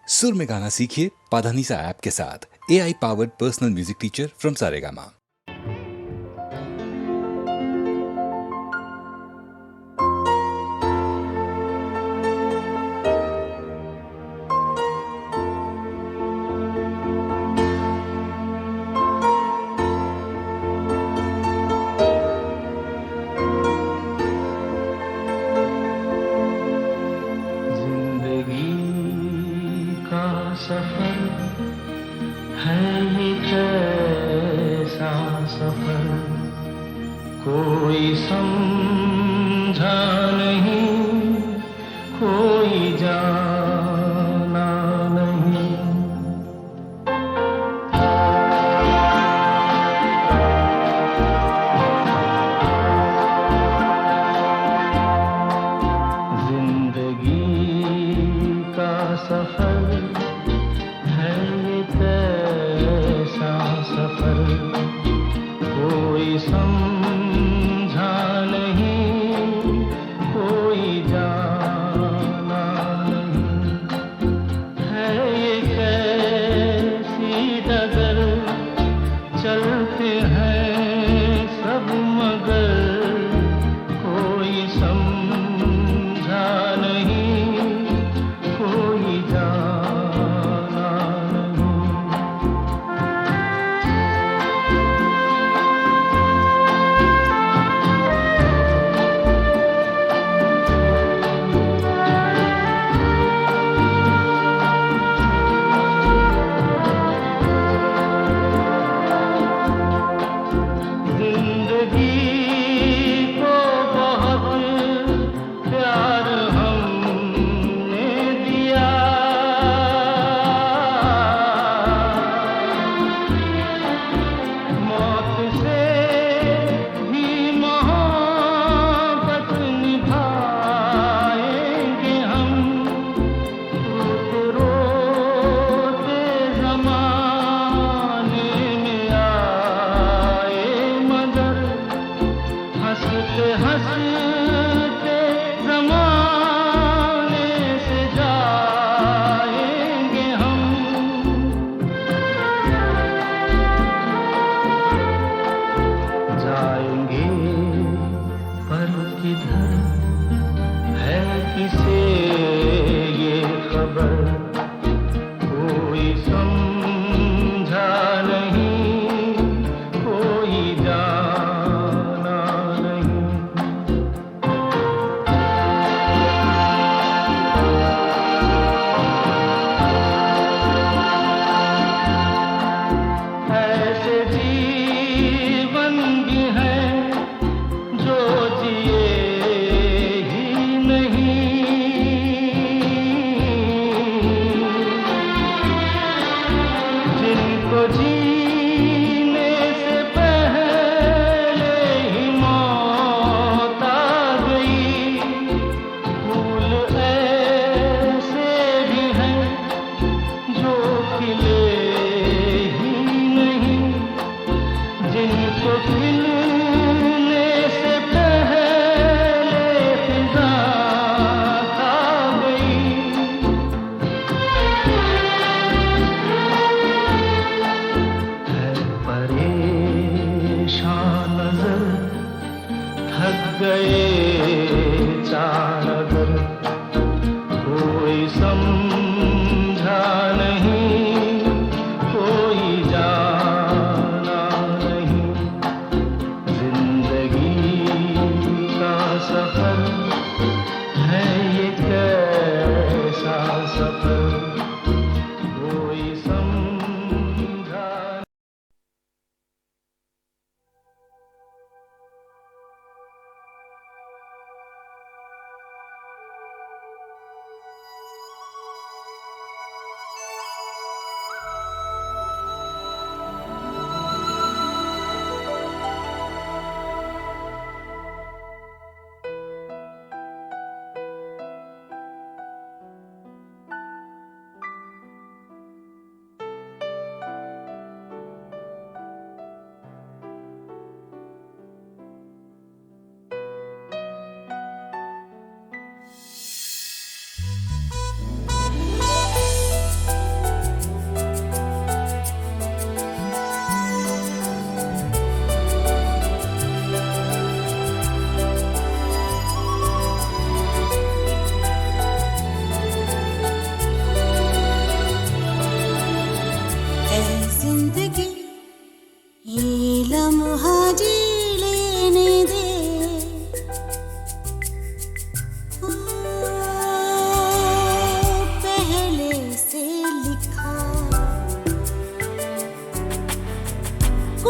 सुर में गाना सीखिए पाधानीसा ऐप के साथ। AI powered personal music teacher from Saregama. सफर है ये कैसा सफर, कोई समझा नहीं, कोई जाना नहीं। जिंदगी का सफर सफर, कोई समझा नहीं, कोई जाना नहीं। है ये कैसी डगर, चलते हैं सब मगर, कोई समझा नहीं, कोई जाना।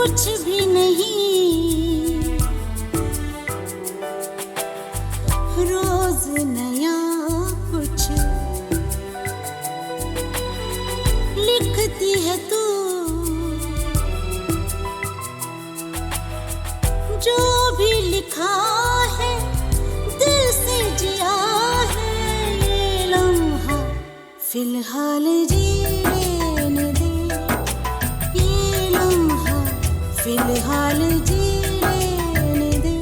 कुछ भी नहीं, रोज नया कुछ लिखती है तू, जो भी लिखा है दिल से जिया है, ये लम्हा फिलहाल जीने दे, ये लम्हा फिलहाल जीने दे।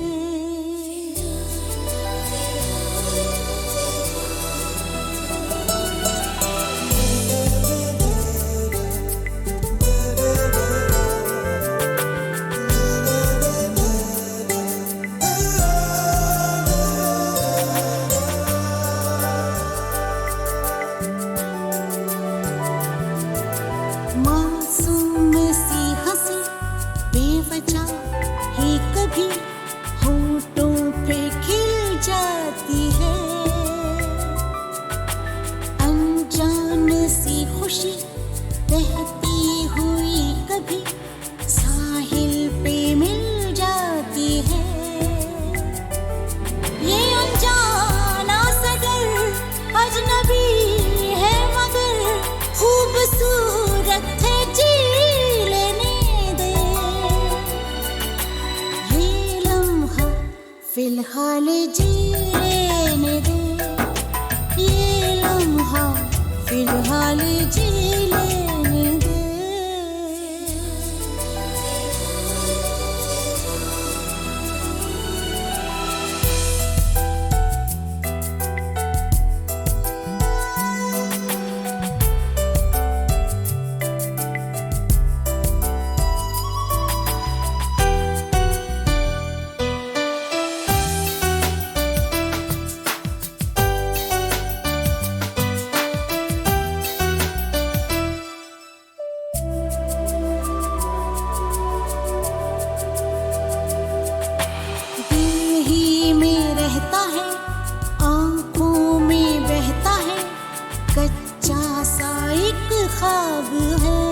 मासूम सी हंसी बेवजह ही कभी होठों पे खिल जाती है, अनजान सी खुशी बहती हुई कभी साहिल पे मिल जाती है, ये अनजाना सगर अजनबी है मगर खूबसूरत है, जी लेने दे, ये लम्हा फिलहाल जी लेने दे, ये लम्हा फिलहाल जी लेने दे। दिल ही में रहता है, आंखों में बहता है, कच्चा सा एक ख्वाब है,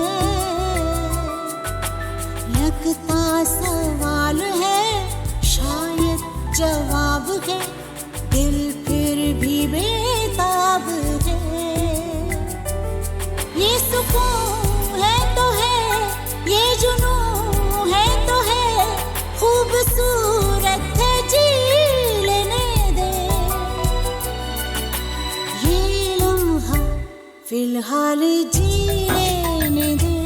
लगता सवाल है शायद जवाब है, दिल फिर भी बेताब है, ये सुकून है तो है, ये जुनून है तो है, खूबसूरत है, जी लेने दे, ये लम्हा फिलहाल जी लेने दे,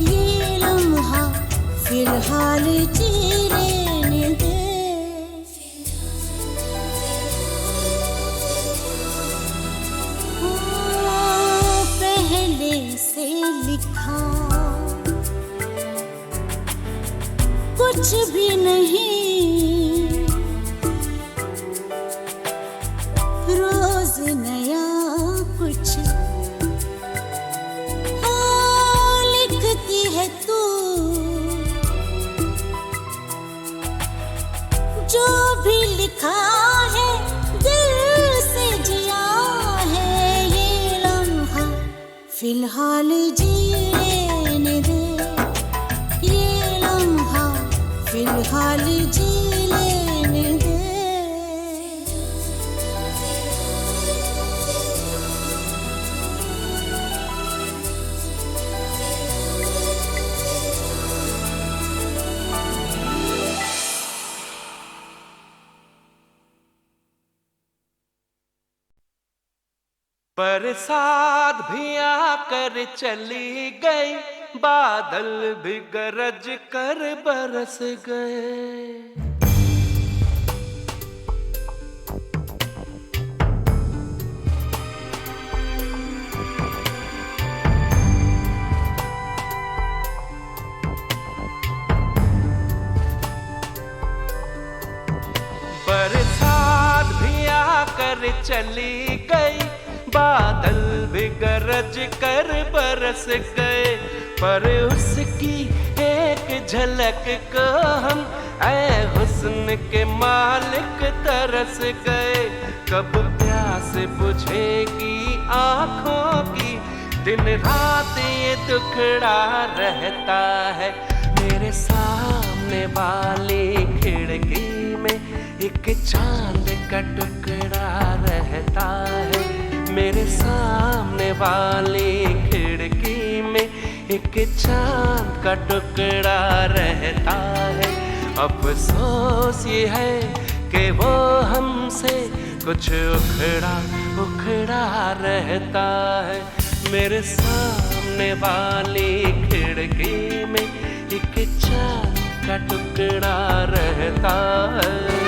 ये लम्हा फिलहाल जी लेने दे। ओ, पहले से लिखा कुछ भी नहीं, रोज नया कुछ लिखती है तू, जो भी लिखा है दिल से जिया है, ये लम्हा फिलहाल जी लेने दे, ये लम्हा फिलहाल जी लेने दे। बरसात भी आकर चली गई, बादल भी गरज कर बरस गए, बरसात भी आकर चली गई, बादल भी गरज कर बरस गए, पर उसकी एक झलक को हम ऐ हुस्न के मालिक तरस गए। कब प्यास बुझेगी आँखों की, दिन रात ये दुखड़ा रहता है। मेरे सामने वाली खिड़की में एक चांद का टुकड़ा रहता है। मेरे सामने वाली खिड़की में एक चांद का टुकड़ा रहता है। अफसोस ये है कि वो हमसे कुछ उखड़ा उखड़ा रहता है। मेरे सामने वाली खिड़की में एक चांद का टुकड़ा रहता है।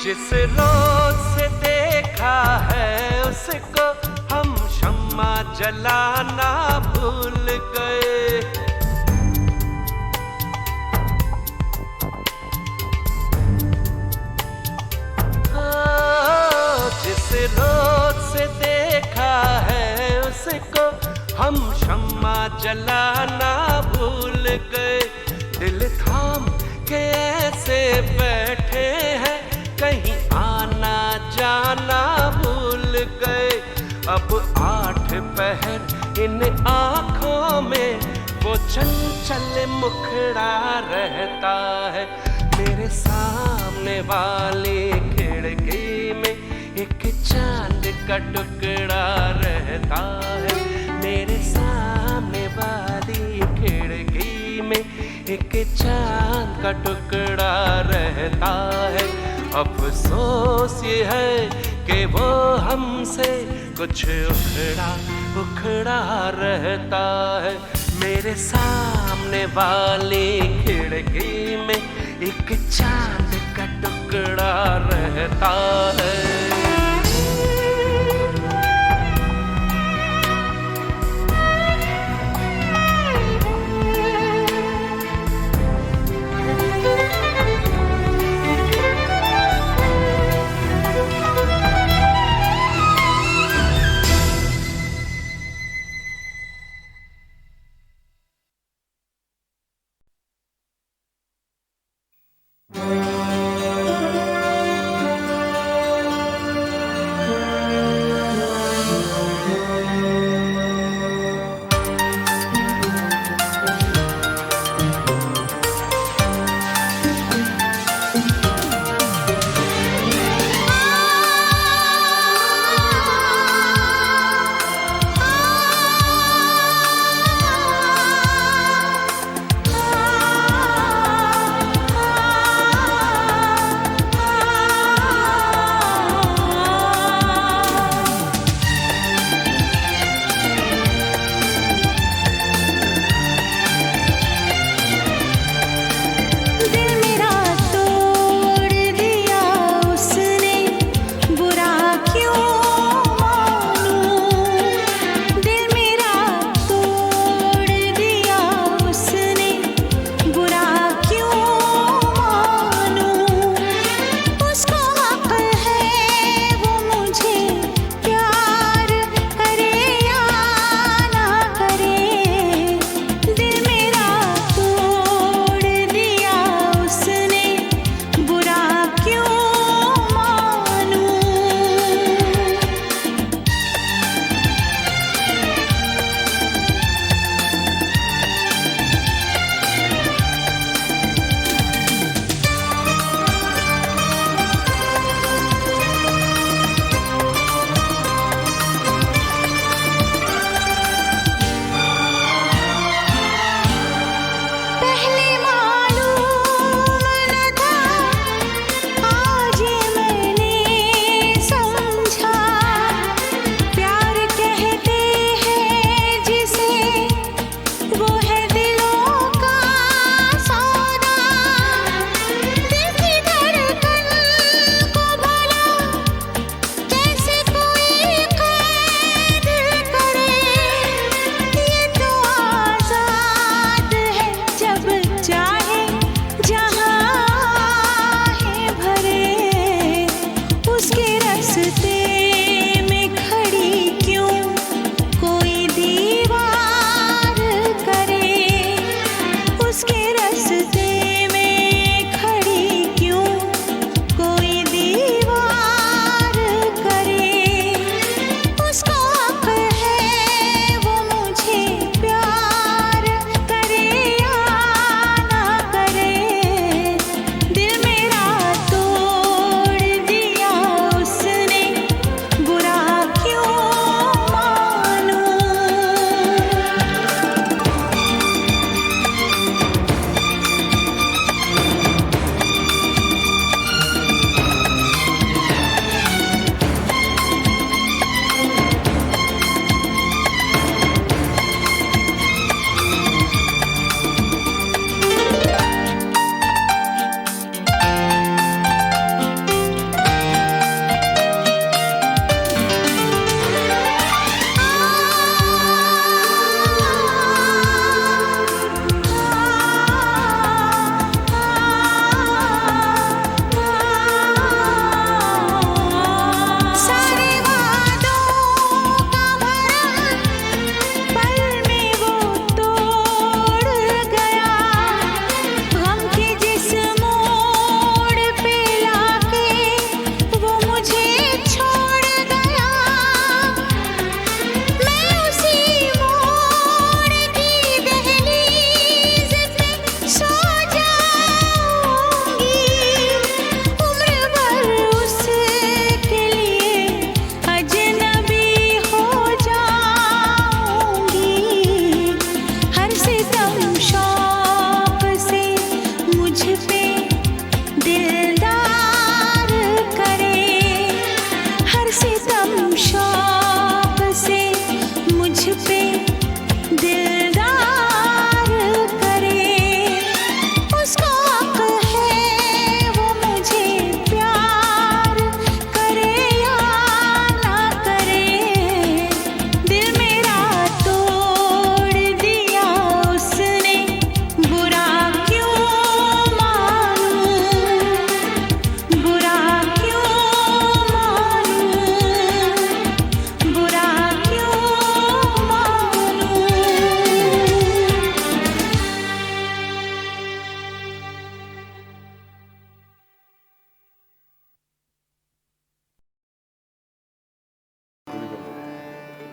जिस रोज से देखा है उसको हम शम्मा जलाना भूल गए। जिस रोज से देखा है उसको हम शम्मा जलाना भूल गए। दिल थाम के ऐसे बैठे हैं कहीं आना जाना भूल गए। अब 8 पहर इन आँखों में वो चंचल मुखड़ा रहता है। मेरे सामने वाली खिड़की में एक चांद का टुकड़ा रहता है। मेरे सामने वाली खिड़की में एक चांद का टुकड़ा रहता है। अफसोस ये है कि वो हमसे कुछ उखड़ा उखड़ा रहता है। मेरे सामने वाली खिड़की में एक चांद का टुकड़ा रहता है।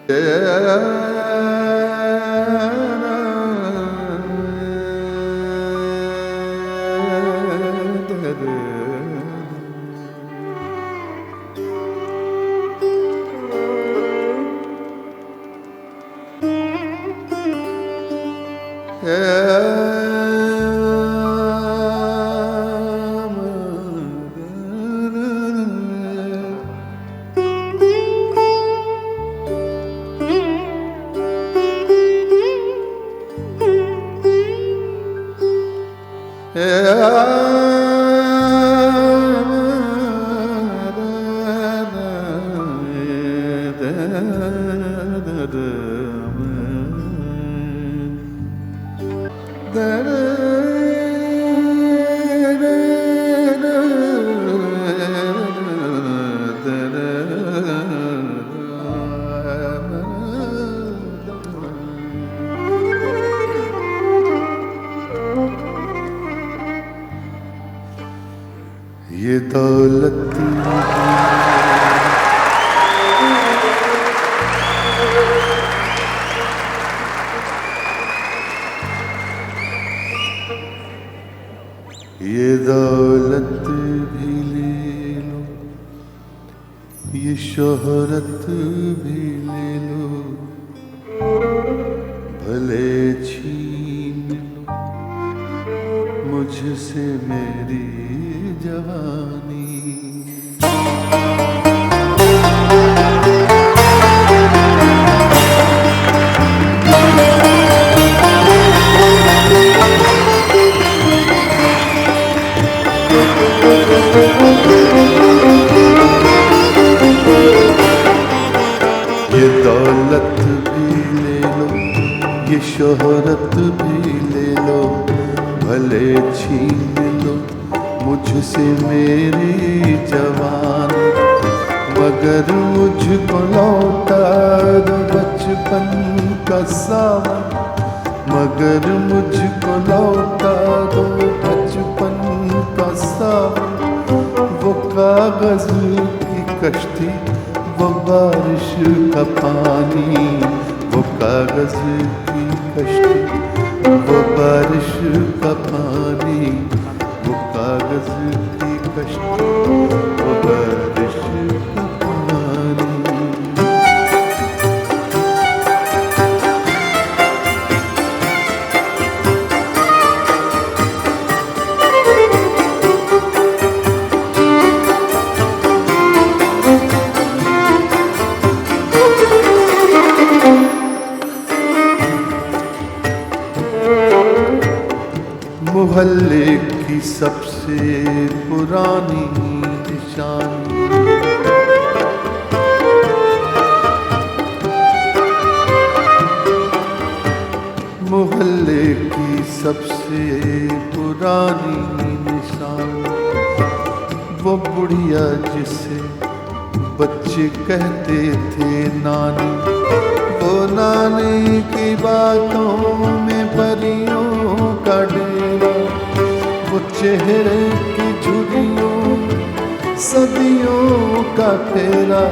ये दौलत ये दौलत भी ले लो, ये शोहरत भी ले लो, भले छीन लो मुझसे मेरी जवानी। ये दौलत भी ले लो, ये शोहरत भी ले लो, भले छीन लो मुझसे मेरी जवान, मगर मुझको लौटा दो बचपन का सावन, मगर मुझको लौटा दो बचपन का सावन। वो कागज की कश्ती, वो बारिश का पानी, वो कागज की कश्ती, वो बारिश का पानी, वो कागज की कश्ती, वो बारिश का पानी। मोहल्ले की सबसे पुरानी निशानी, मोहल्ले की सबसे पुरानी निशानी, वो बुढ़िया जिसे बच्चे कहते थे नानी, वो नानी की बातों में परियों का डेरा, वो चेहरे की झुर्रियों सदियों का फेरा,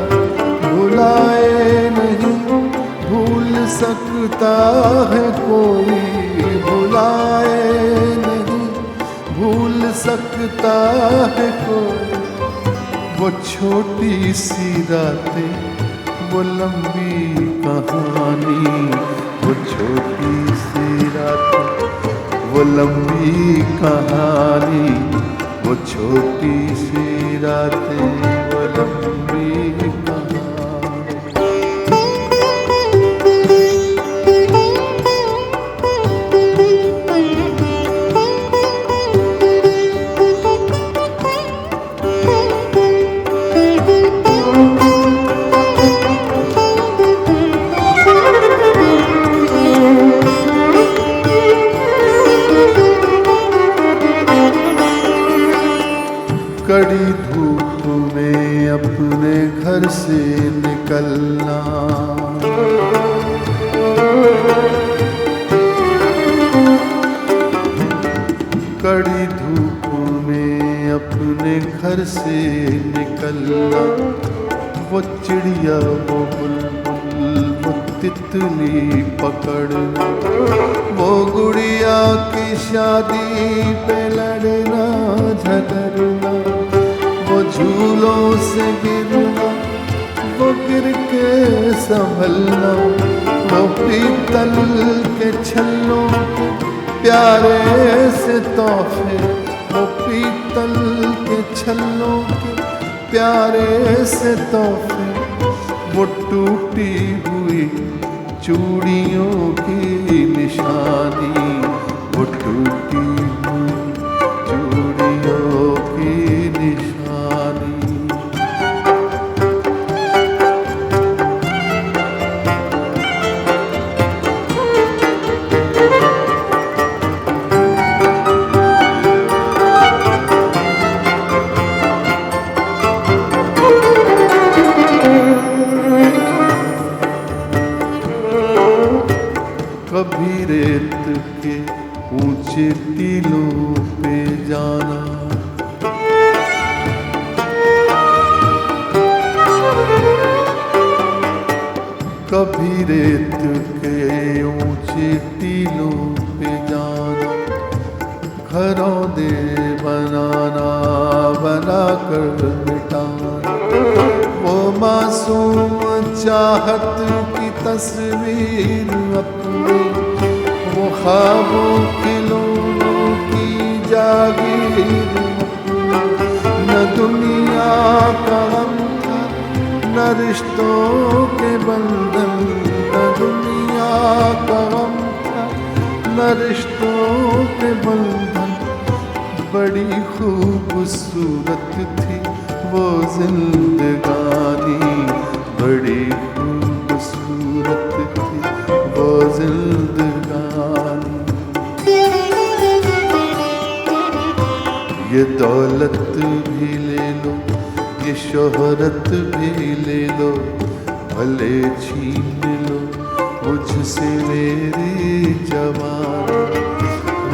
भुलाए नहीं भूल सकता है कोई, भुलाए नहीं भूल सकता है कोई। वो छोटी सी रातें, वो लंबी कहानी, वो छोटी सी रातें, वो लंबी कहानी, वो छोटी सी रातें, वो लंबी कहानी। कड़ी धूप में अपने घर से निकलना, कड़ी धूप में अपने घर से निकलना, वो चिड़िया वो बुलबुल वो तितली पकड़ना, वो गुड़िया की शादी पे लड़ना झगड़ना, वो झूलों से गिरना, वो गिर के संभलना, वो पीतल के छल्लों के प्यारे से तोहफे, वो पीतल के छल्लों के प्यारे से तोहफे, वो टूटी हुई चूड़ियों की निशानी, वो टूटी हुई चूड़ियों की निशानी। कभी रेत के ऊंचे टीलों पे जाना, कभी रेत के ऊंचे टीलों पे जाना, घरौंदे बनाना बनाकर मिटाना, वो मासूम चाहत की तस्वीर अपनी, वो ख्वाबों खिलौनों की जागीर अपनी, न दुनिया का गम था न रिश्तों के बंधन, न दुनिया का गम था न रिश्तों के बंधन, बड़ी खूबसूरत थी वो जिंदगानी, बड़ी खूबसूरत थी वो जिंदगानी। ये दौलत भी ले लो, ये शोहरत भी ले लो, भले छीन लो मुझसे मेरी जवानी,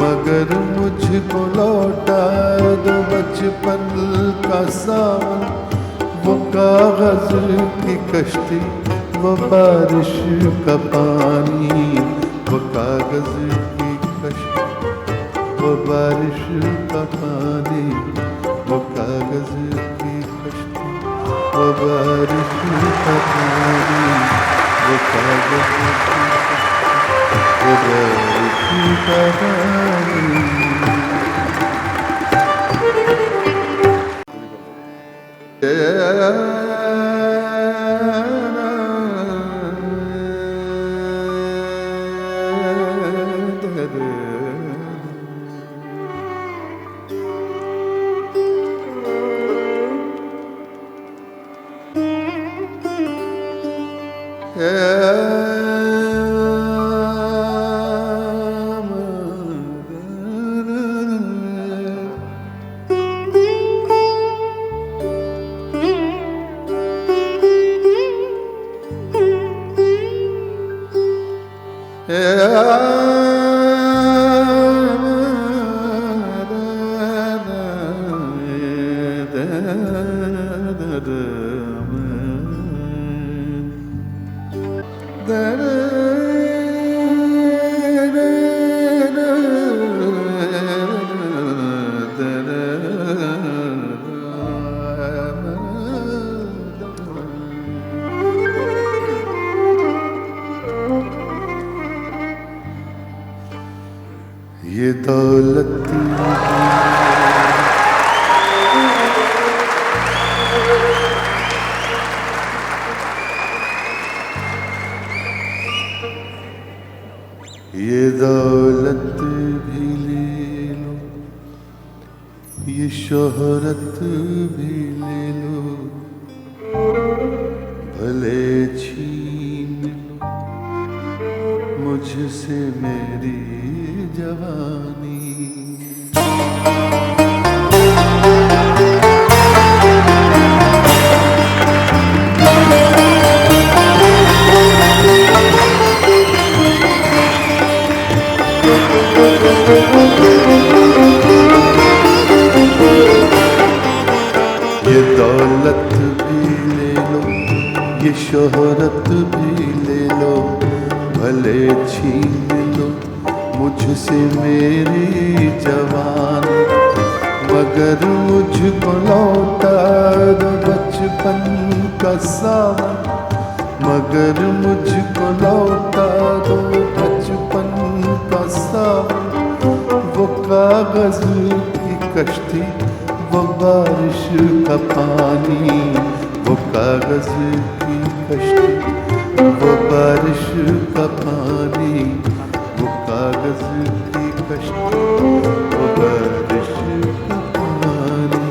मगर मुझको लौटा दो बचपन का सावन, वो कागज की कश्ती, वो बारिश का पानी, वो कागज की कश्ती, वो बारिश का पानी, वो कागज की कश्ती, वो बारिश का पानी, वो कागज की कश्ती, वो बारिश का पानी। ये दौलत ये दौलत भी ले लो, ये शोहरत भी ले लो, भले छीन लो मुझसे मेरी जवानी। ये दौलत भी ले लो, ये शोहरत भी ले लो, छीन लो मुझसे मेरी जवानी, मगर मुझको लौटा दो बचपन का सावन, मगर मुझको लौटा दो बचपन का सावन। वो कागज की कश्ती, वो बारिश का पानी, वो कागज की कश्ती, वो बारिश का पानी, वो कागज की कश्ती, वो बारिश का पानी।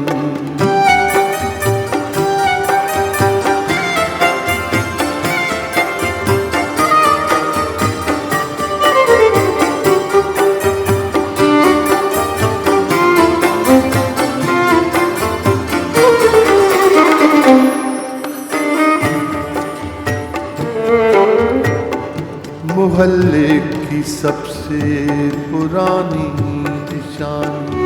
मोहल्ले की सबसे पुरानी निशानी,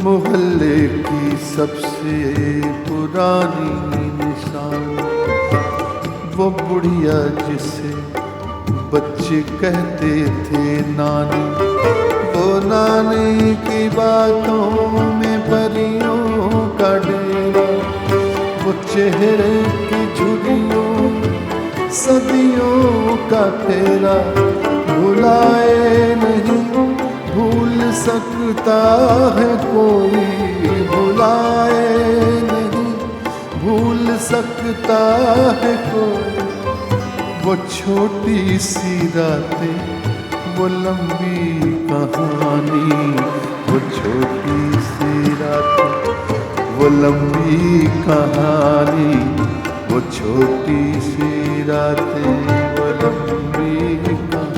मोहल्ले की सबसे पुरानी निशानी, वो बुढ़िया जिसे बच्चे कहते थे नानी, वो नानी की बातों में परियों का डेरा, वो चेहरे की झुर्रियों सदियों का फेरा, भुलाए नहीं भूल सकता है कोई, भुलाए नहीं भूल सकता है कोई। वो छोटी सी रातें, वो लंबी कहानी, वो छोटी सी रातें, वो लंबी कहानी, वो छोटी सी रातें, वो लंबी कहानी।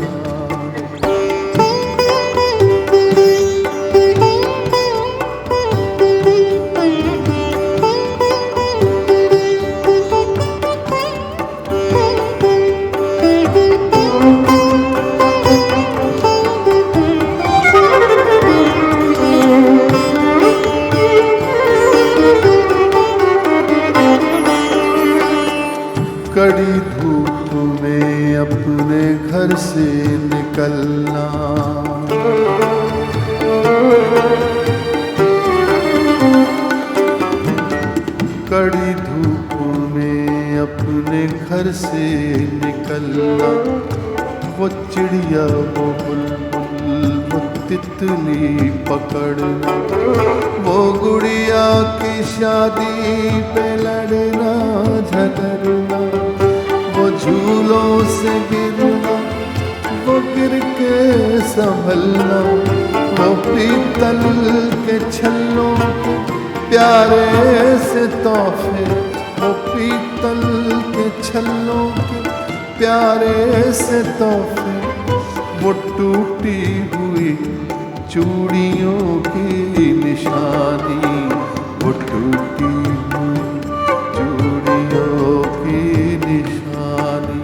कड़ी धूप में अपने घर से निकलना, कड़ी धूप में अपने घर से निकलना, वो चिड़िया वो बुलबुल वो तितली पकड़ना, वो गुड़िया की शादी पे लड़ना झगड़ना, वो झूलों से गिरना, वो गिर के संभलना, वो पीतल के छल्लों के प्यारे से तोहफे, वो पीतल के छल्लों के प्यारे से तोहफे, वो टूटी हुई चूड़ियों की निशानी, वो टूटी हुई चूड़ियों की निशानी।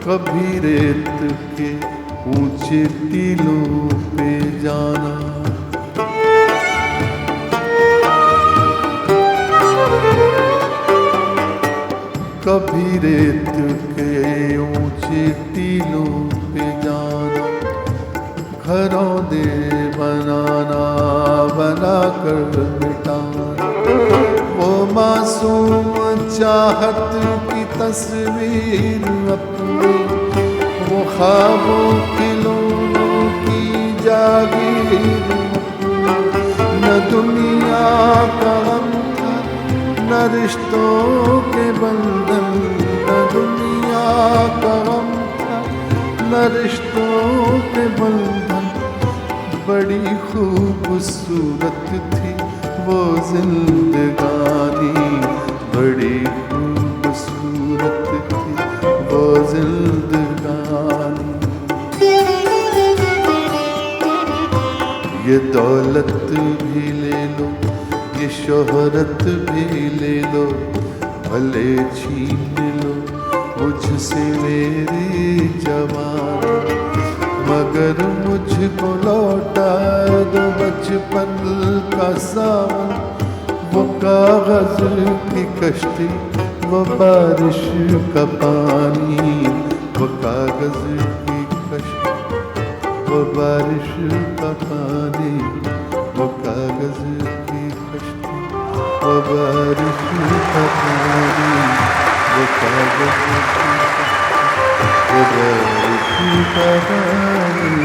कभी रेत के ऊंचे टीलों पे जाना, कभी रेत के ऊंचे टीलों पे जाना, घरौंदे बनाना बनाकर मिटाना, वो मासूम चाहत की तस्वीर अपनी, वो ख्वाबों खिलौनों की जागीर अपनी, न दुनिया का गम था न रिश्तों के बंधन, न दुनिया का गम था न रिश्तों के बंधन। बड़ी खूबसूरत थी वो जिंदगानी, बड़ी खूबसूरत थी वो जिंदगानी। दौलत भी ले लो, ये शोहरत भी ले लो, भले छीन लो मुझसे मेरी जवानी, मगर मुझको लौटा दो बचपन का सावन, वो कागज की कश्ती, वो बारिश का पानी, वो कागज की कश्ती, वो बारिश का पानी, वो कागज की कश्ती, वो बारिश का पानी, वो कागज की कश्ती, वो बारिश का पानी।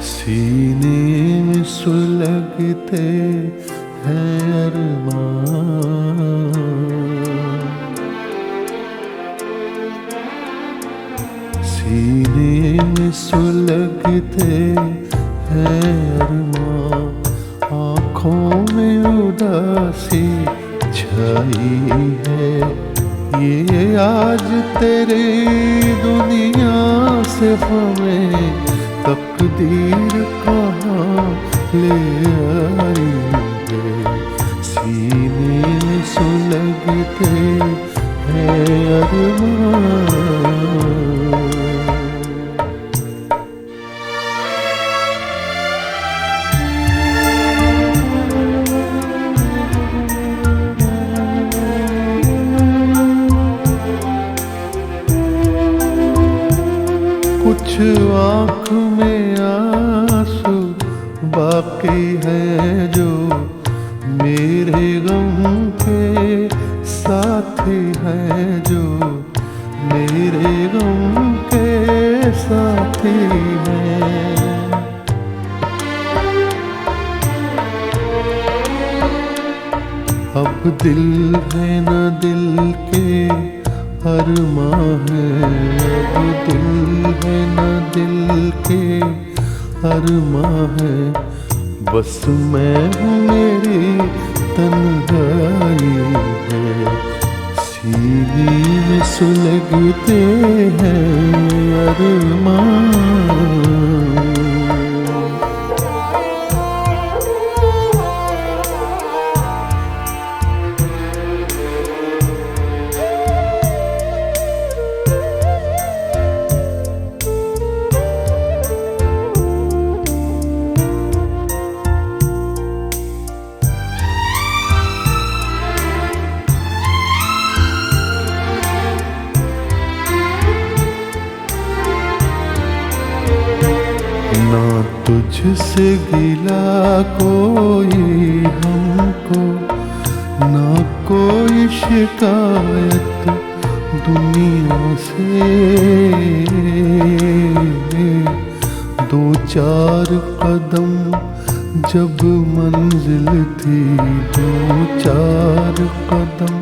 सीने में सुलगते हैं अरमान, सीने में सुलगते हैं अरमान, आँखों में उदासी छाई है, ये आज तेरी दुनिया से हमें तकदीर कहाँ ले आई है, सीने में सुलगते हैं अरमान। कुछ आँख में आंसू बाकी है जो मेरे गम के साथी हैं, जो मेरे गम के साथी हैं। अब दिल है न दिल के अरमां है, अब दिल है न दिल के अरमां है, बस मैं हूँ मेरी तन्हाई है, सीने में सुलगते हैं अरमां। ना तुझसे गिला कोई हमको, ना कोई शिकायत दुनिया से, दो चार कदम जब मंजिल थी, दो चार कदम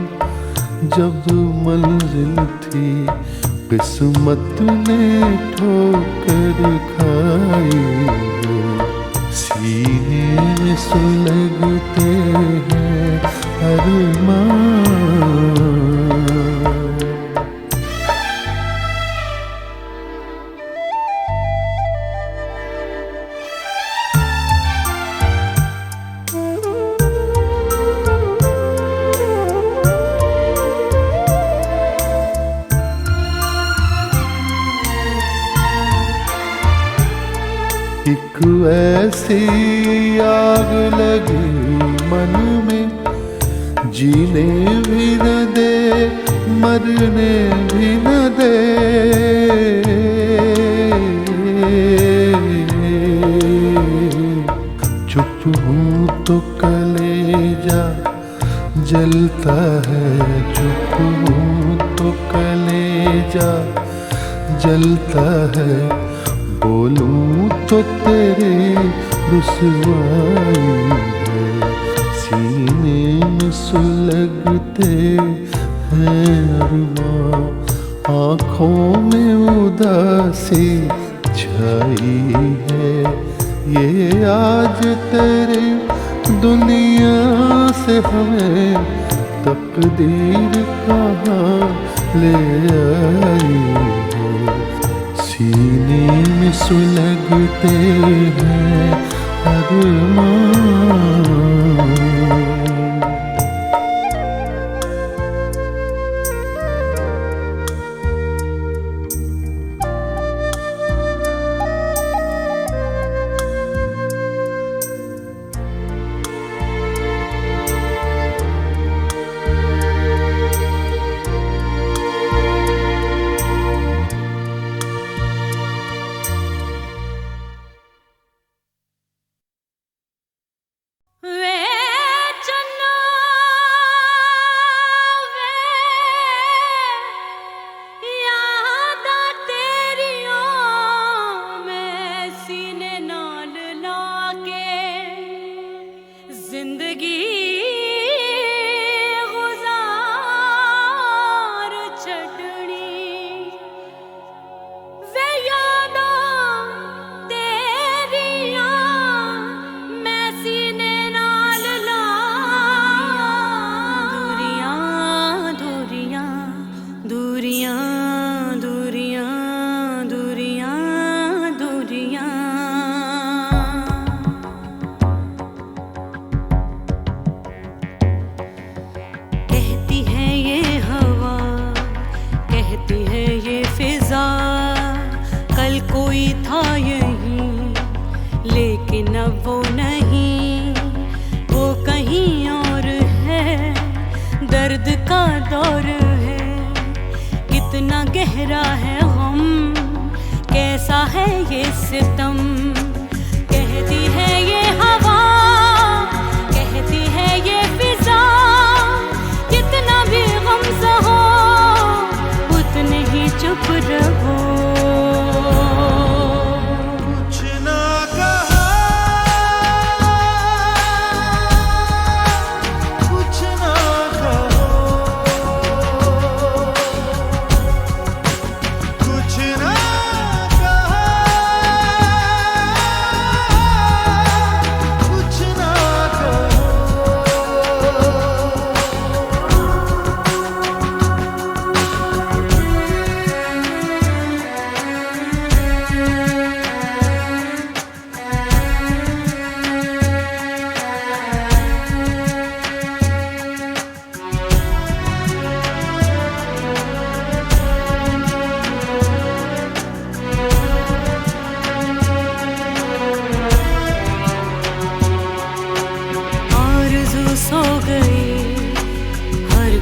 जब मंजिल थी, किस्मत ने ठोकर खाई हो, सीने में सुलगते हैं अरमां। एक ऐसी आग लगी मन में, जीने भी न दे मरने भी न दे, चुप हूँ तो कलेजा जलता है, चुप हूँ तो कलेजा जा जलता है, बोलूं तो तेरे रुसवाई है। सीने में सुलगते हैं अरमां, आँखों में उदासी छाई है। ये आज तेरे दुनिया से हमें तकदीर कहाँ ले आई है। सीने में सुलगते हैं अरमां। गहरा है गम, कैसा है ये सितम। कहती है ये हवा, कहती है ये फिजा, जितना भी गम सहो उतने ही चुप रहो।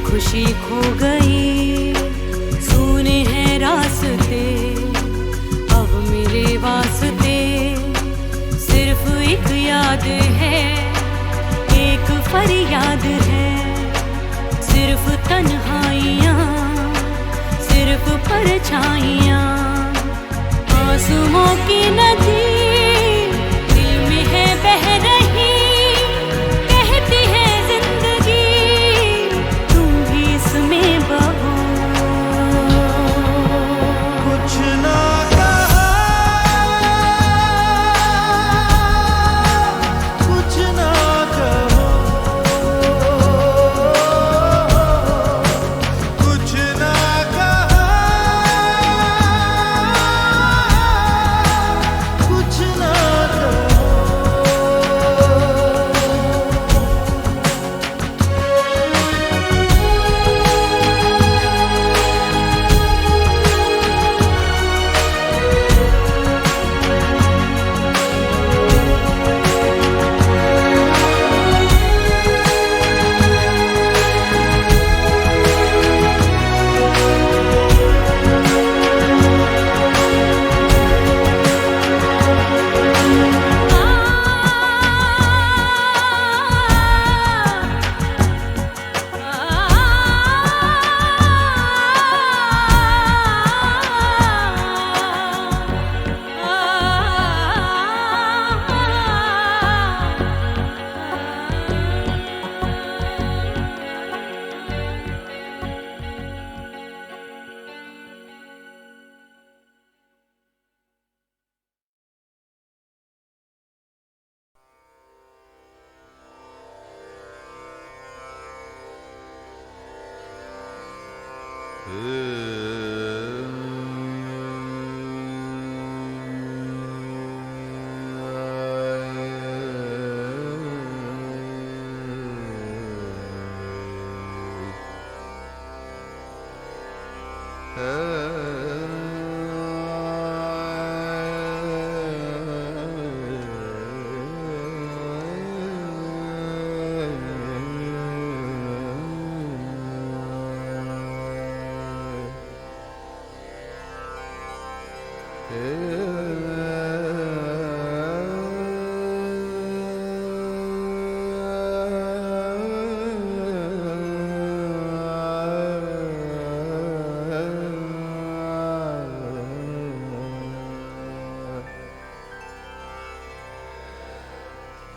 खुशी खो गई, सुने हैं रास्ते अब मेरे वास्ते। सिर्फ एक याद है, एक फरियाद है, सिर्फ तन्हाइयाँ, सिर्फ परछाइयाँ। आंसुओं की नदी दिल में है बह रही, कहती है जिंदगी में बहो। कुछ ना कहा, कुछ ना कहो, कुछ ना कहा,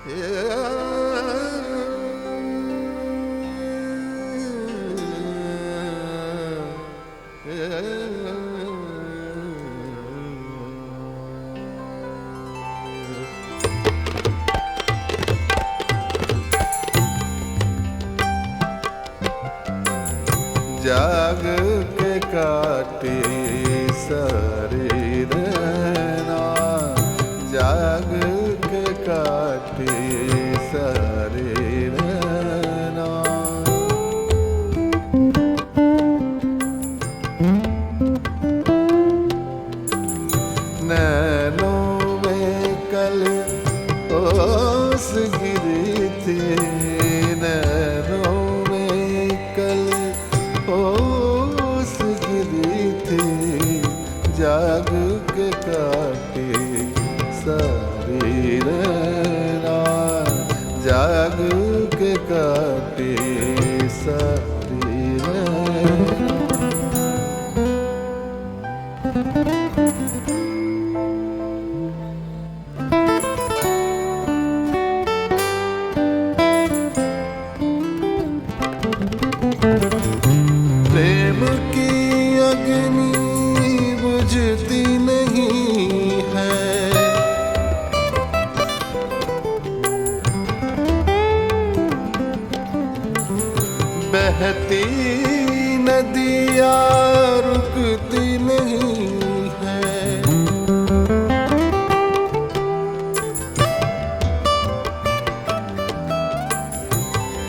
जाग के काटे सारे रहना, जाग के काटे सारे रहना। नैनों में कल ओस गिरी थी, नैनों में कल ओस गिरी थी, जाग के काटे सारी रहना, जाग के काटे सारी रहना। प्रेम की अग्नि बुझती नहीं है, बहती नदियाँ रुकती नहीं है।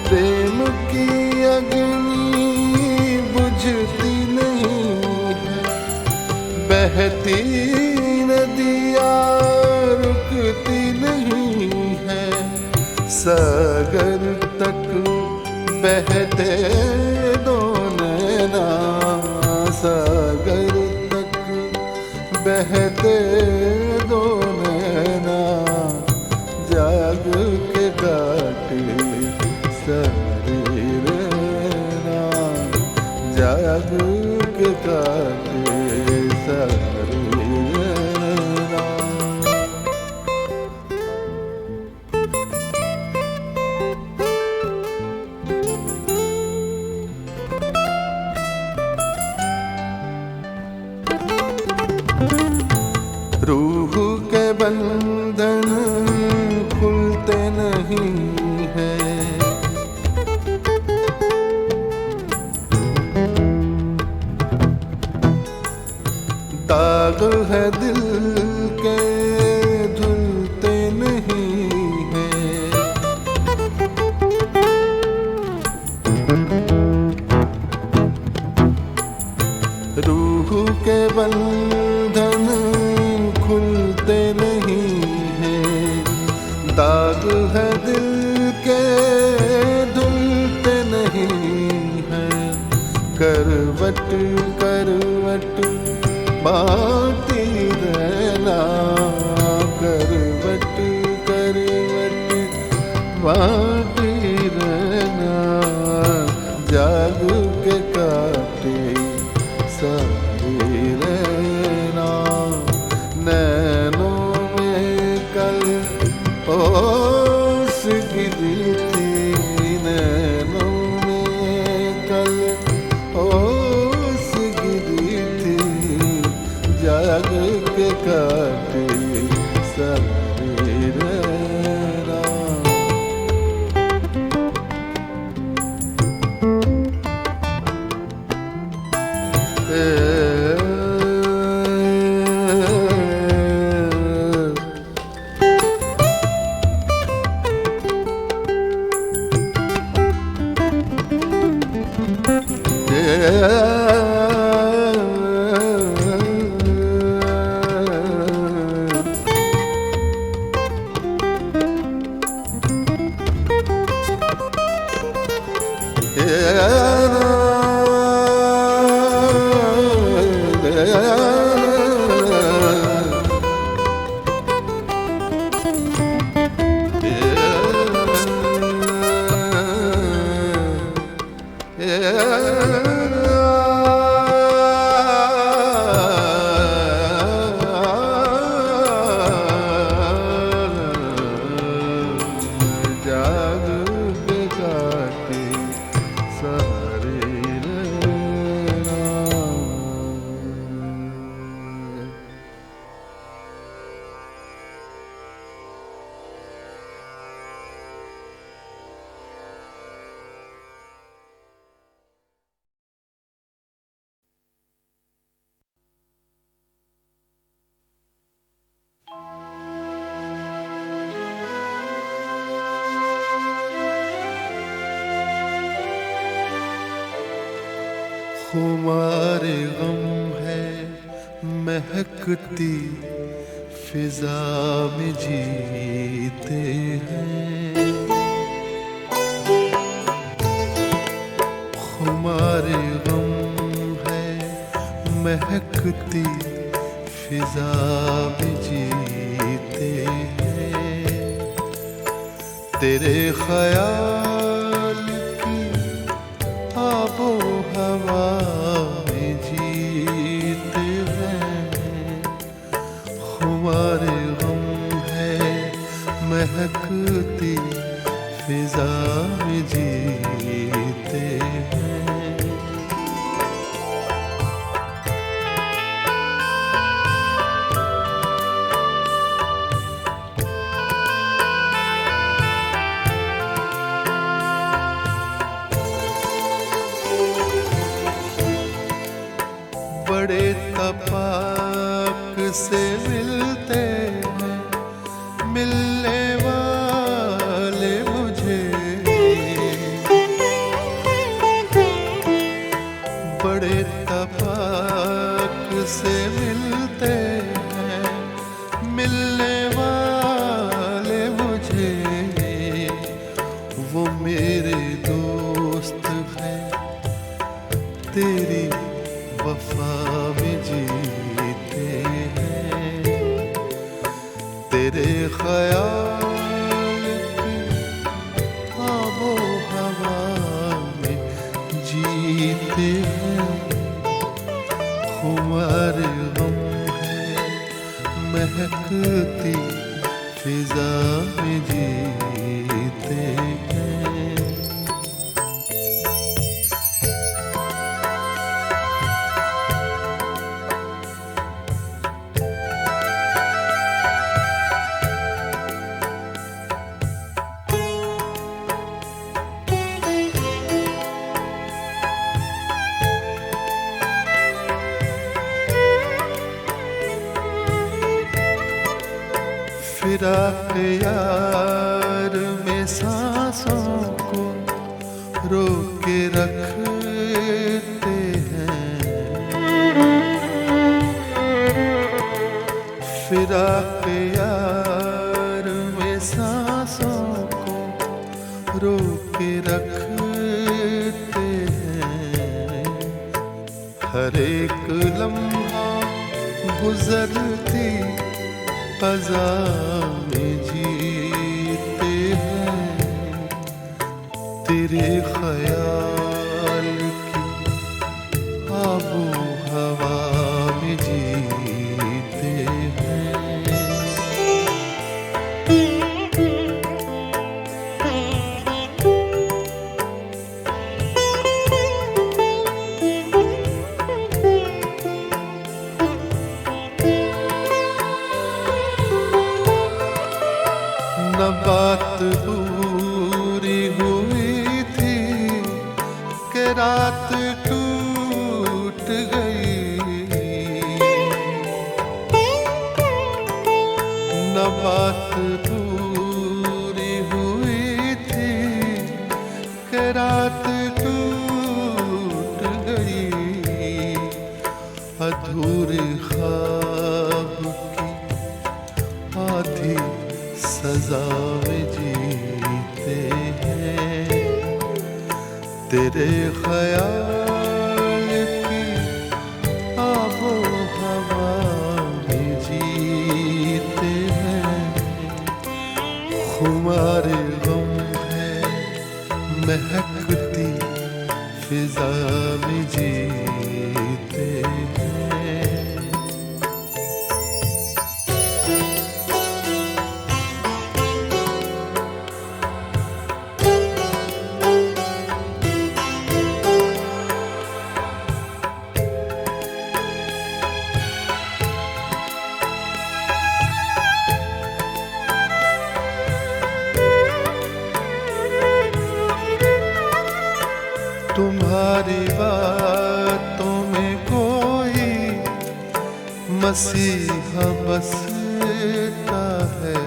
प्रेम की अग्नि बुझती नहीं है, बहती नदियाँ रुकती नहीं है। सागर तक बहते दो नैना, सागर तक बहते दो नैना, जाग के काटे सारी रहना, जाग के काटे सारी रहना। रूह के बंधन खुलते नहीं हैं, दाग है दिल के धुलते नहीं हैं। रूह के बंधन खुलते नहीं हैं, दाग है दिल के धुलते नहीं हैं। करवट करवट बाटी रहना, करवट करवट बाटी रहना, जाग के काटे सारी रहना। नैनों में कल ओस गिरी थी, नैनों में कल ओस गिरी थी, जा खुमारे गम है महकती फिजा में जीते हैं, खुमारे गम है महकती फिजा में जीते हैं, तेरे ख्याल की आबो हवा में जीते हैं, खुमारे गम है महकती फिजा में जीते हैं। बड़े तपाक से मिलते हैं मिलने वाले मुझे, बड़े तपाक से मिलते हैं मिलने वाले मुझे, वो मेरे दोस्त हैं तेरी वफा में जीते हैं, तेरे ख्याल की आबो हवा में जीते हैं, खुमारे गम है महकती फिजा में जीते हैं। फिराक यार में सांसों को रोक के रखते हैं, फिराक यार में सांसों को रोक के रखते हैं, हर एक लम्हा गुजरती क़ज़ा में जीते हैं, तेरे ख्याल की आबो हवा में जीते हैं। न बात पूरी हुई थी कि रात टूट गई, न बात पूरी हुई थी कि रात टूट गई, अधूरे ख्वाब की आधी सजा में जीते हैं, तेरे ख्याल की आबो हवा में जीते हैं, खुमारे गम है महकती फिजा में जीते हैं। तुम्हारी बातों में कोई मसीहा बस बसता है।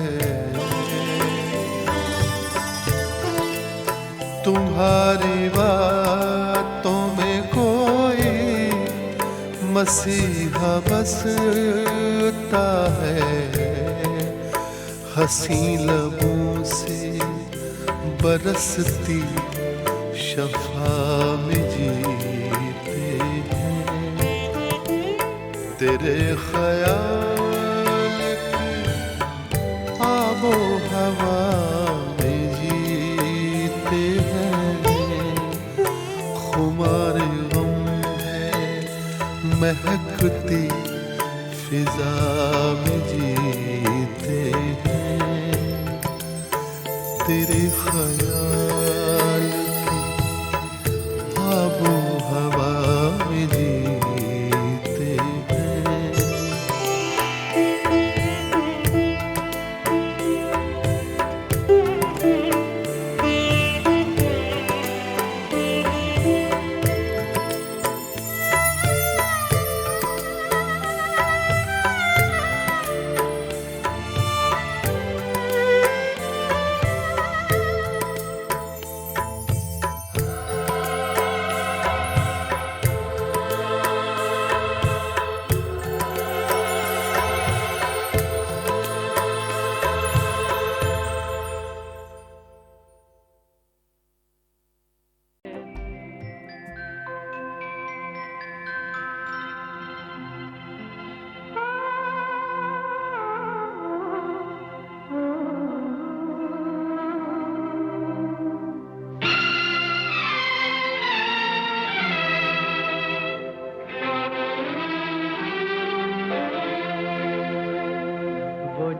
तुम्हारी बातों में कोई मसीहा बसता है। हंसी लबों से बरसती शफा में जीते हैं। तेरे ख्याल की आबो हवा में जीते हैं। खुमार गम है महकती फिजा में जीते हैं। तेरे ख्याल की आबो हवा में जीते हैं।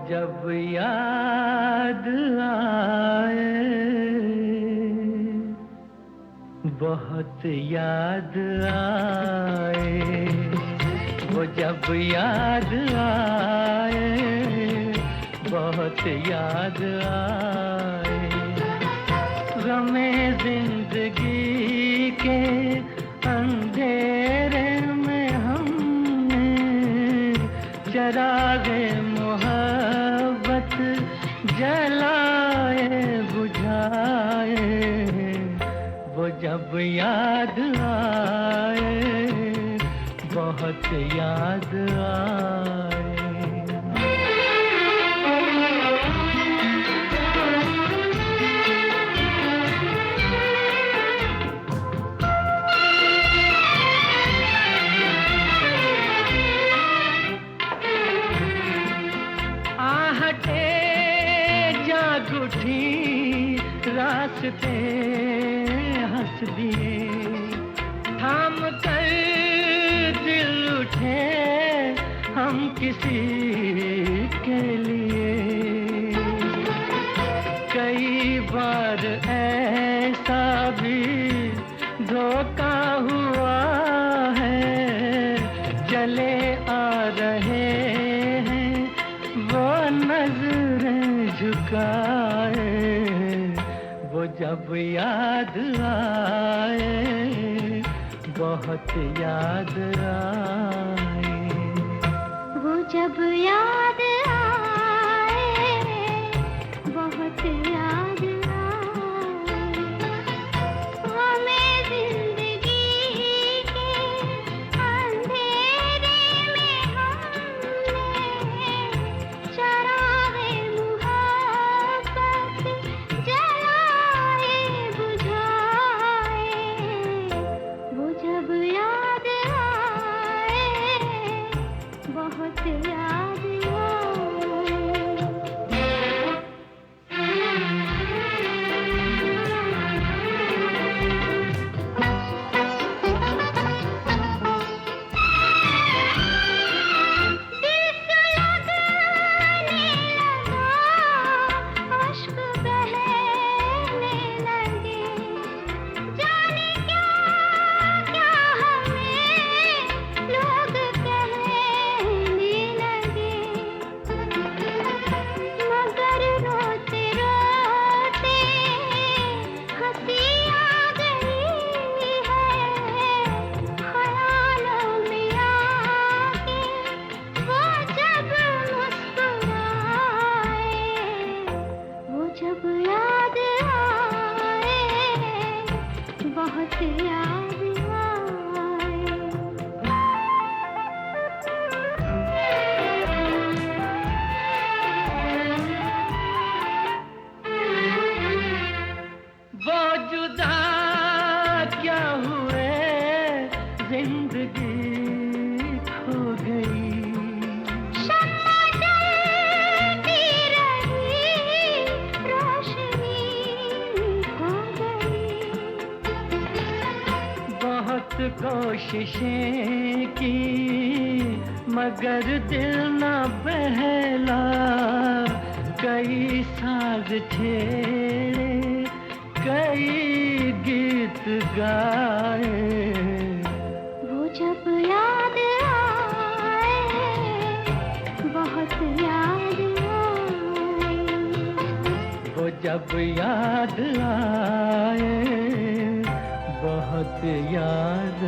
जब याद आए, बहुत याद आए, वो जब याद आए, बहुत याद आए। गमे जिंदगी के अंधेरे में हमने चरागे मोहब्बत जलाए बुझाए। वो जब याद आए, बहुत याद आए। रास्ते हंस दिए, थाम कर दिल उठे हम किसी के लिए। कई बार ऐसा भी धोखा हुआ है, चले आ रहे हैं वो नजरें झुकाए। वो जब याद आए, बहुत याद आए। वो जब याद आए, बहुत याद आए। हमें जिंदगी के अंधेरे में हमने चरागे मुहब्बत जलाए बुझाए। वो जब याद आए, बहुत याद आए। कोशिशें की मगर दिल न बहला, कई साज छेड़े कई गीत गाए। वो जब याद आए, बहुत याद आए, वो जब याद आए, बहुत याद